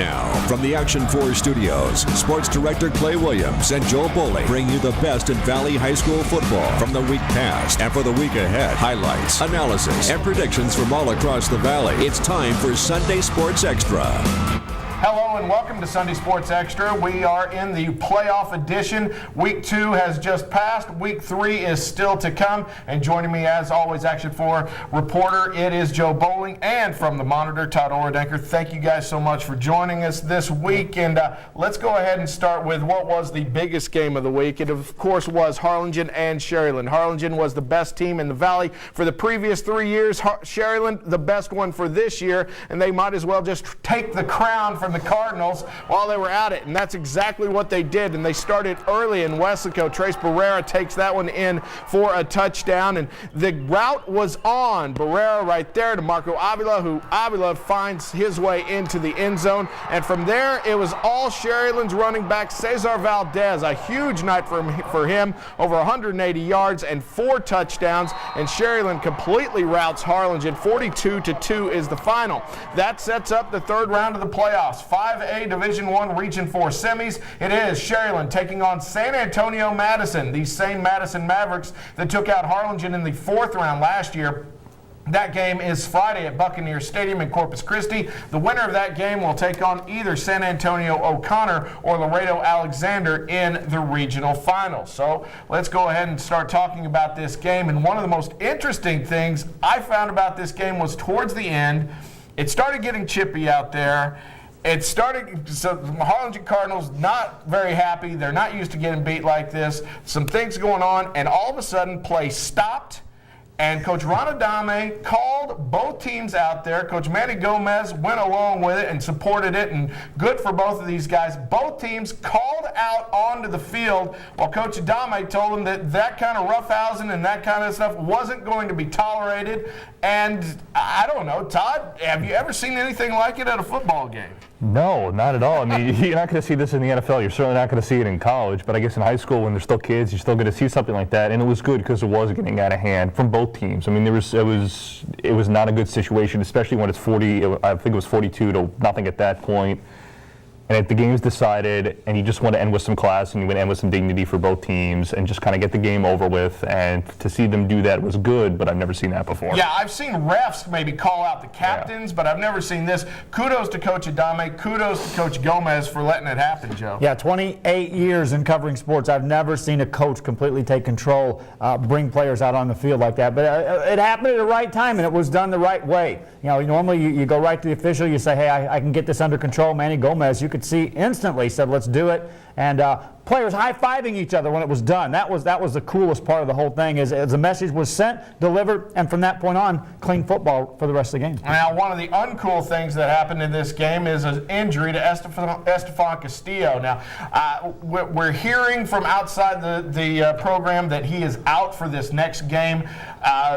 Now, from the Action 4 studios, Sports Director Clay Williams and Joel Bowling bring you the best in Valley High School football from the week past and for the week ahead. Highlights, analysis, and predictions from all across the Valley. It's time for Sunday Sports Extra. Hello and welcome to Sunday Sports Extra. We are in the playoff edition. Week 2 has just passed. Week 3 is still to come. And joining me as always, Action 4 reporter, it is Joe Bowling. And from the Monitor, Todd Oradenker. Thank you guys so much for joining us this week. And let's go ahead and start with what was the biggest game of the week. It, of course, was Harlingen and Sharyland. Harlingen was the best team in the Valley for the previous 3 years. Sharyland, the best one for this year. And they might as well just take the crown from the Cardinals while they were at it, and that's exactly what they did. And they started early in Weslaco. Trace Barrera takes that one in for a touchdown, and the route was on Barrera right there to Marco Avila, who Avila finds his way into the end zone, and from there it was all Sharyland's running back Cesar Valdez. A huge night for him, over 180 yards and 4 touchdowns, and Sharyland completely routs Harlingen. 42-2 is the final. That sets up the third round of the playoffs. 5A Division I Region 4 semis. It is Sharyland taking on San Antonio Madison, these same Madison Mavericks that took out Harlingen in the 4th round last year. That game is Friday at Buccaneer Stadium in Corpus Christi. The winner of that game will take on either San Antonio O'Connor or Laredo Alexander in the regional finals. So let's go ahead and start talking about this game. And one of the most interesting things I found about this game was towards the end, it started getting chippy out there. It started, so the Harlingen Cardinals not very happy. They're not used to getting beat like this. Some things going on, and all of a sudden play stopped. And Coach Ron Adame called both teams out there. Coach Manny Gomez went along with it and supported it, and good for both of these guys. Both teams called out onto the field while Coach Adame told them that that kind of roughhousing and that kind of stuff wasn't going to be tolerated. And I don't know, Todd, have you ever seen anything like it at a football game? No, not at all. I mean, you're not going to see this in the NFL. You're certainly not going to see it in college. But I guess in high school, when they're still kids, you're still going to see something like that. And it was good because it was getting out of hand from both teams. I mean, it was not a good situation, especially when it's 40. I think it was 42-0 at that point. And if the game's decided, and you just want to end with some class, and you want to end with some dignity for both teams, and just kind of get the game over with, and to see them do that was good, but I've never seen that before. Yeah, I've seen refs maybe call out the captains, but I've never seen this. Kudos to Coach Adame, kudos to Coach Gomez for letting it happen, Joe. Yeah, 28 years in covering sports, I've never seen a coach completely take control, bring players out on the field like that. But it happened at the right time, and it was done the right way. You know, normally you go right to the official, you say, hey, I can get this under control. Manny Gomez, you could see instantly said, let's do it. And players high-fiving each other when it was done. That was the coolest part of the whole thing, is the message was sent, delivered, and from that point on, clean football for the rest of the game. Now, one of the uncool things that happened in this game is an injury to Estefan Castillo. Now, we're hearing from outside the program that he is out for this next game.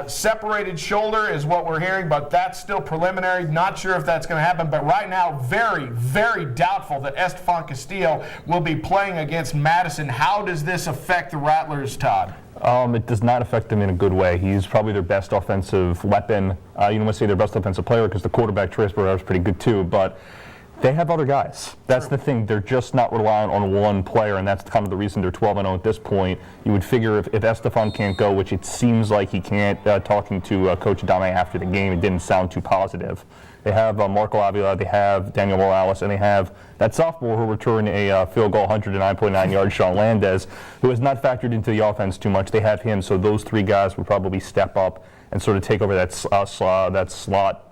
Separated shoulder is what we're hearing, but that's still preliminary. Not sure if that's going to happen, but right now, very, very doubtful that Estefan Castillo will be playing against Madison. How does this affect the Rattlers, Todd? It does not affect them in a good way. He's probably their best offensive weapon. You don't want to say their best offensive player because the quarterback, Trace Barrera, is pretty good too, but they have other guys. That's the thing. They're just not relying on one player, and that's kind of the reason they're 12-0 at this point. You would figure if Estefan can't go, which it seems like he can't, talking to Coach Adame after the game, it didn't sound too positive. They have Marco Avila, they have Daniel Morales, and they have that sophomore who returned a field goal, 109.9 yards, Sean Landez, who has not factored into the offense too much. They have him, so those 3 guys would probably step up and sort of take over that slot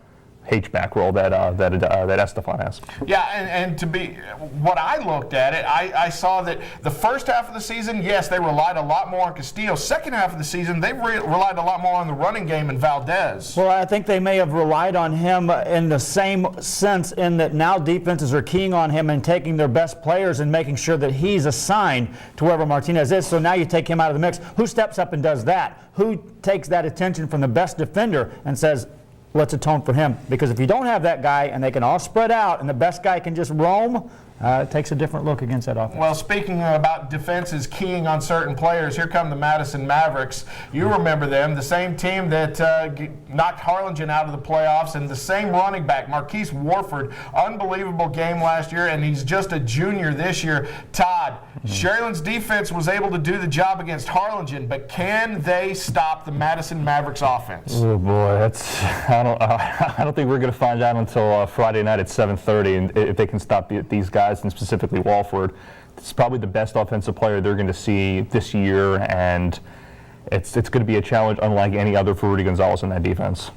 H-back role that Estefan has. Yeah, and to be, what I looked at it, I saw that the first half of the season, yes, they relied a lot more on Castillo. Second half of the season, they relied a lot more on the running game and Valdez. Well, I think they may have relied on him in the same sense in that now defenses are keying on him and taking their best players and making sure that he's assigned to wherever Martinez is. So now you take him out of the mix. Who steps up and does that? Who takes that attention from the best defender and says, let's atone for him. Because if you don't have that guy and they can all spread out and the best guy can just roam, it takes a different look against that offense. Well, speaking about defenses keying on certain players, here come the Madison Mavericks. You remember them, the same team that knocked Harlingen out of the playoffs, and the same running back, Marquise Warford. Unbelievable game last year, and he's just a junior this year. Todd, Sherryland's defense was able to do the job against Harlingen, but can they stop the Madison Mavericks offense? Oh boy, I don't think we're going to find out until Friday night at 7:30, and if they can stop these guys, and specifically Walford. It's probably the best offensive player they're going to see this year, and it's going to be a challenge unlike any other for Rudy Gonzalez in that defense.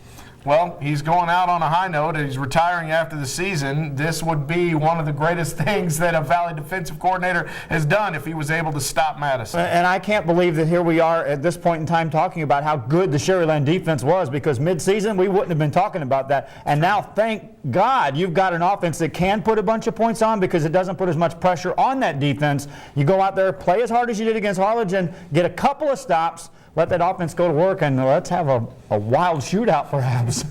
Well, he's going out on a high note. He's retiring after the season. This would be one of the greatest things that a Valley defensive coordinator has done if he was able to stop Madison. And I can't believe that here we are at this point in time talking about how good the Sherryland defense was, because midseason we wouldn't have been talking about that. And now, thank God, you've got an offense that can put a bunch of points on because it doesn't put as much pressure on that defense. You go out there, play as hard as you did against Harlingen, get a couple of stops, let that offense go to work, and let's have a wild shootout perhaps.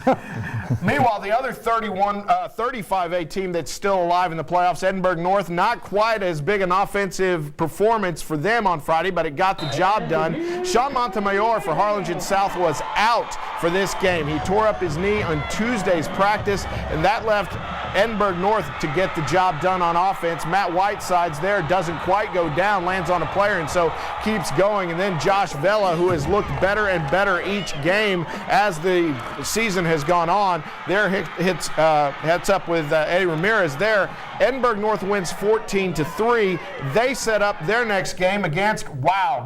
Meanwhile, the other 35A team that's still alive in the playoffs, Edinburgh North, not quite as big an offensive performance for them on Friday, but it got the job done. Sean Montemayor for Harlingen South was out for this game. He tore up his knee on Tuesday's practice, and that left Edinburgh North to get the job done on offense. Matt Whiteside's there, doesn't quite go down, lands on a player, and so keeps going. And then Josh Vela, who has looked better and better each game as the season has gone on, there hits up with Eddie Ramirez there. Edinburgh North wins 14-3. They set up their next game against,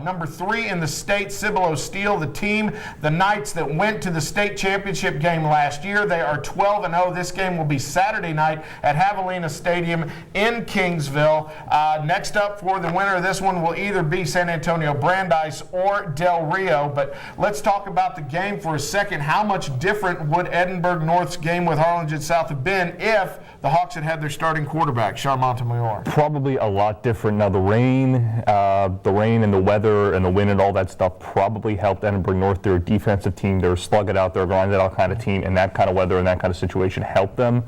number 3 in the state, Cibolo Steel, the team, the Knights that went to the state championship game last year. They are 12-0. This game will be Saturday night at Javelina Stadium in Kingsville. Next up for the winner of this one will either be San Antonio Brandeis or Del Rio. But let's talk about the game for a second. How much different would Edinburgh North's game with Harlingen South have been if the Hawks had their starting quarterback, Sean Montemayor? Probably a lot different. Now, the rain and the weather and the wind and all that stuff probably helped Edinburgh North. They're a defensive team. They're a slug it out, they're a grind it out kind of team, and that kind of weather and that kind of situation helped them.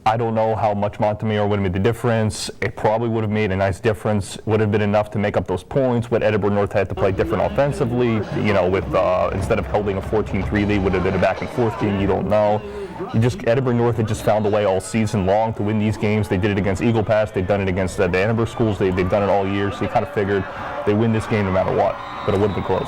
I don't know how much Montemayor would have made the difference. It probably would have made a nice difference. Would have been enough to make up those points. Would Edinburgh North had to play different offensively? With instead of holding a 14-3 lead, would have been a back and forth game? You don't know. Edinburgh North had just found a way all season long to win these games. They did it against Eagle Pass. They've done it against the Edinburgh schools. They've done it all year. So you kind of figured they win this game no matter what. But it would have been close.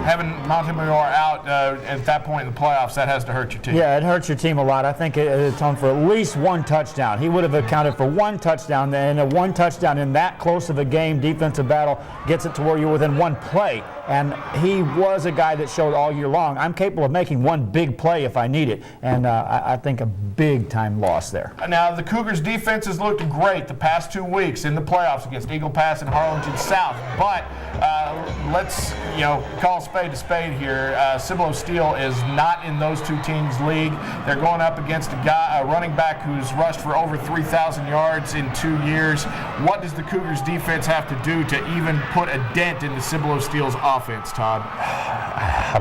Having Montemayor out at that point in the playoffs, that has to hurt your team. Yeah, it hurts your team a lot. I think it atoned for at least one touchdown. He would have accounted for one touchdown, and a one touchdown in that close of a game, defensive battle, gets it to where you're within one play. And he was a guy that showed all year long, I'm capable of making one big play if I need it. And I think a big-time loss there. Now, the Cougars' defense has looked great the past 2 weeks in the playoffs against Eagle Pass and Harlingen South. But let's call spade to spade here. Cibolo Steel is not in those two teams' league. They're going up against a running back who's rushed for over 3,000 yards in 2 years. What does the Cougars' defense have to do to even put a dent into Cibolo Steel's offense, Todd? I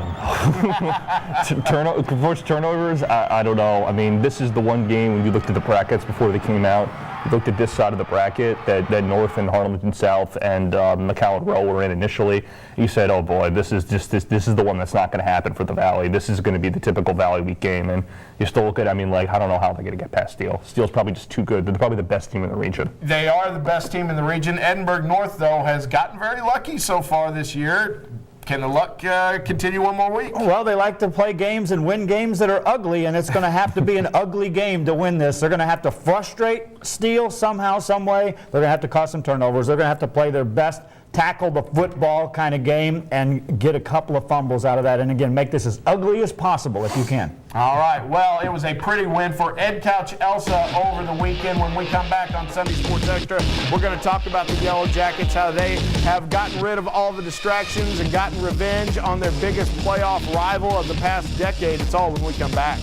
don't know. Forced turnovers? I don't know. I mean, this is the one game when you looked at the brackets before they came out. You looked at this side of the bracket that North and Harlingen South and McAllen Rowe were in initially. You said, oh boy, this is the one that's not going to happen for the Valley. This is going to be the typical Valley week game. And you still look at, I don't know how they're going to get past Steel. Steel's probably just too good. They're probably the best team in the region. They are the best team in the region. Edinburgh North, though, has gotten very lucky so far this year. Can the luck continue one more week? Well, they like to play games and win games that are ugly, and it's going to have to be an ugly game to win this. They're going to have to frustrate Steel somehow, some way. They're going to have to cause some turnovers. They're going to have to play their best tackle the football kind of game and get a couple of fumbles out of that. And again, make this as ugly as possible if you can. All right. Well, it was a pretty win for Ed Couch Elsa over the weekend. When we come back on Sunday Sports Extra, we're going to talk about the Yellow Jackets, how they have gotten rid of all the distractions and gotten revenge on their biggest playoff rival of the past decade. It's all when we come back.